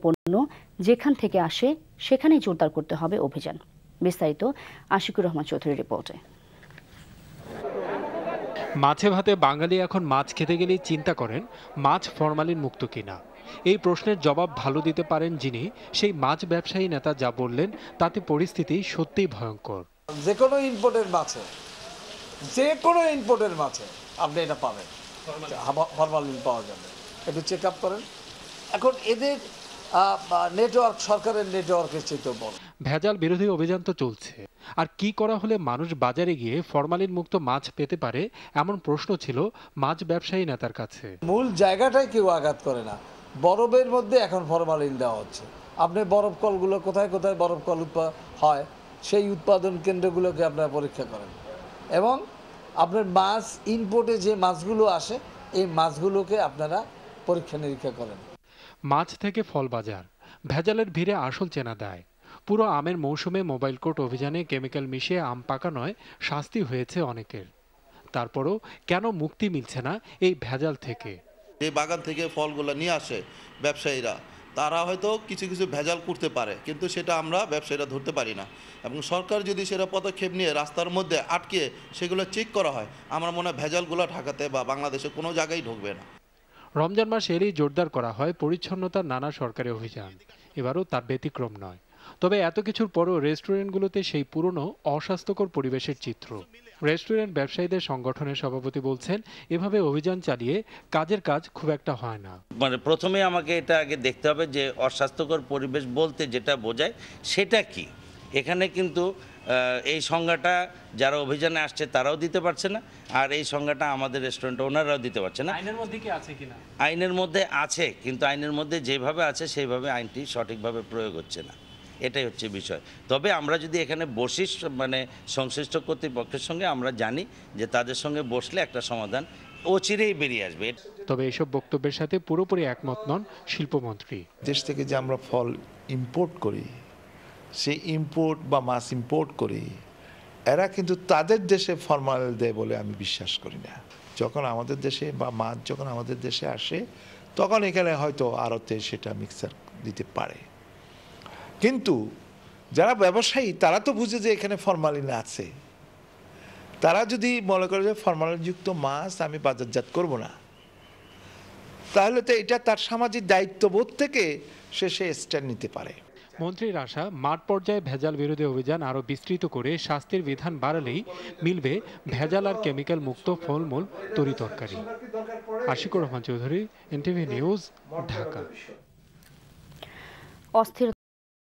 পণ্য যেখান থেকে আসে সেখানেই জোরদার করতে হবে অভিযান। বিস্তারিত আশিকুর রহমান চৌধুরীর রিপোর্টে। মাছে ভাতে বাঙালি এখন মাছ খেতে গেলেই চিন্তা করেন মাছ ফরমালিন মুক্ত কিনা। এই প্রশ্নের জবাব ভালো দিতে পারেন যিনি, সেই মাছ ব্যবসায়ী নেতা যা বললেন তাতে পরিস্থিতি সত্যিই ভয়ঙ্কর। যে কোনো ইম্পোর্টের মাছে আপনি এটা পাবেন, ফরমালিন পাওয়া যাবে। একটু চেক আপ করেন। এখন এদের নেটওয়ার্ক, সরকারের নেটওয়ার্কের চেয়ে বড়। ভেজাল বিরোধী অভিযান তো চলছে, আর কি করা হলে মানুষ বাজারে গিয়ে ফরমালিন মুক্ত মাছ পেতে পারে, এমন প্রশ্ন ছিল মাছ ব্যবসায়ী নেতার কাছে। মূল জায়গাটাই কেউ আঘাত করে না। বরফের মধ্যে এখন ফরমালিন দেওয়া হচ্ছে। আপনি বরফ কলগুলো কোথায় কোথায় বরফ কল হয় সেই উৎপাদন কেন্দ্রগুলোকে আপনারা পরীক্ষা করেন, এবং আপনার মাছ ইম্পোর্টে যে মাছগুলো আসে এই মাছগুলোকে আপনারা পরীক্ষা নিরীক্ষা করেন। মাছ থেকে ফল বাজার, ভেজালের ভিড়ে আসল চেনা দেয়। পুরো আমের মৌসুমে মোবাইল কোর্ট অভিযানে কেমিক্যাল মিশিয়ে আম পাকানোয় শাস্তি হয়েছে অনেকের। তারপরও কেন মুক্তি মিলছে না এই ভেজাল থেকে? যে বাগান থেকে ফলগুলো নিয়ে আসে ব্যবসায়ীরা, তারা হয়তো কিছু কিছু ভেজাল করতে পারে, কিন্তু সেটা আমরা ব্যবসায়ীরা ধরতে পারি না। এবং সরকার যদি সেটা পদক্ষেপ নিয়ে রাস্তার মধ্যে আটকে সেগুলো চেক করা হয়, আমার মনে হয় ভেজালগুলো ঢাকাতে বা বাংলাদেশে কোনো জায়গায় ঢুকবে না। রমজান মাস এলেই জোরদার করা হয় পরিচ্ছন্নতার নানা সরকারি অভিযান। এবারও তার ব্যতিক্রম নয়। তবে এত কিছুর পরও রেস্টুরেন্টগুলোতে সেই পুরনো অস্বাস্থ্যকর পরিবেশের চিত্র। রেস্টুরেন্ট ব্যবসায়ীদের সংগঠনের সভাপতি বলছেন, এভাবে অভিযান চালিয়ে কাজের কাজ খুব একটা হয় না। প্রথমে আমাকে এটা আগে দেখতে হবে যে অস্বাস্থ্যকর পরিবেশ বলতে যেটা বোঝায় সেটা কি। এখানে কিন্তু এই সংজ্ঞাটা যারা অভিযানে আসছে তারাও দিতে পারছে না, আর এই সংজ্ঞাটা আমাদের রেস্টুরেন্ট ওনারাও দিতে পারছে না। আইনের মধ্যে কি আছে কিনা? আইনের মধ্যে আছে, কিন্তু আইনের মধ্যে যেভাবে আছে সেইভাবে আইনটি সঠিকভাবে প্রয়োগ হচ্ছে না, এটাই হচ্ছে বিষয়। তবে আমরা যদি এখানে বসি, সংশ্লিষ্ট কর্তৃপক্ষের সঙ্গে, আমরা জানি যে তাদের সঙ্গে বসলে একটা সমাধান অচিরেই বেরিয়ে আসবে। তবে এসব বক্তব্যের সাথে পুরোপুরি একমত নন শিল্পমন্ত্রী। দেশ থেকে যে আমরা ফল ইম্পোর্ট করি, সেই ইম্পোর্ট বা মাছ ইম্পোর্ট করি, এরা কিন্তু তাদের দেশে ফরমালিন দেয় বলে আমি বিশ্বাস করি না। যখন আমাদের দেশে বা মাছ যখন আমাদের দেশে আসে, তখন এখানে হয়তো আড়তে সেটা মিক্সার দিতে পারে, কিন্তু যারা ব্যবসায়ী তারা তো বুঝে যে এখানে ফরমালিন আছে। তারা যদি মনে করে যে ফরমালিনযুক্ত মাছ আমি বাজারজাত করব না, তাহলে তো এটা তার সামাজিক দায়িত্ববোধ থেকে সে স্ট্যান্ড নিতে পারে। মন্ত্রীর আশা, মাঠ পর্যায়ে ভেজাল বিরোধী অভিযান আরও বিস্তৃত করে শাস্তির বিধান বাড়ালেই মিলবে ভেজাল আর কেমিক্যাল মুক্ত ফলমূল, তরিতরকারি। Ashikur Rahman Chowdhury, NTV news, Dhaka. অস্থির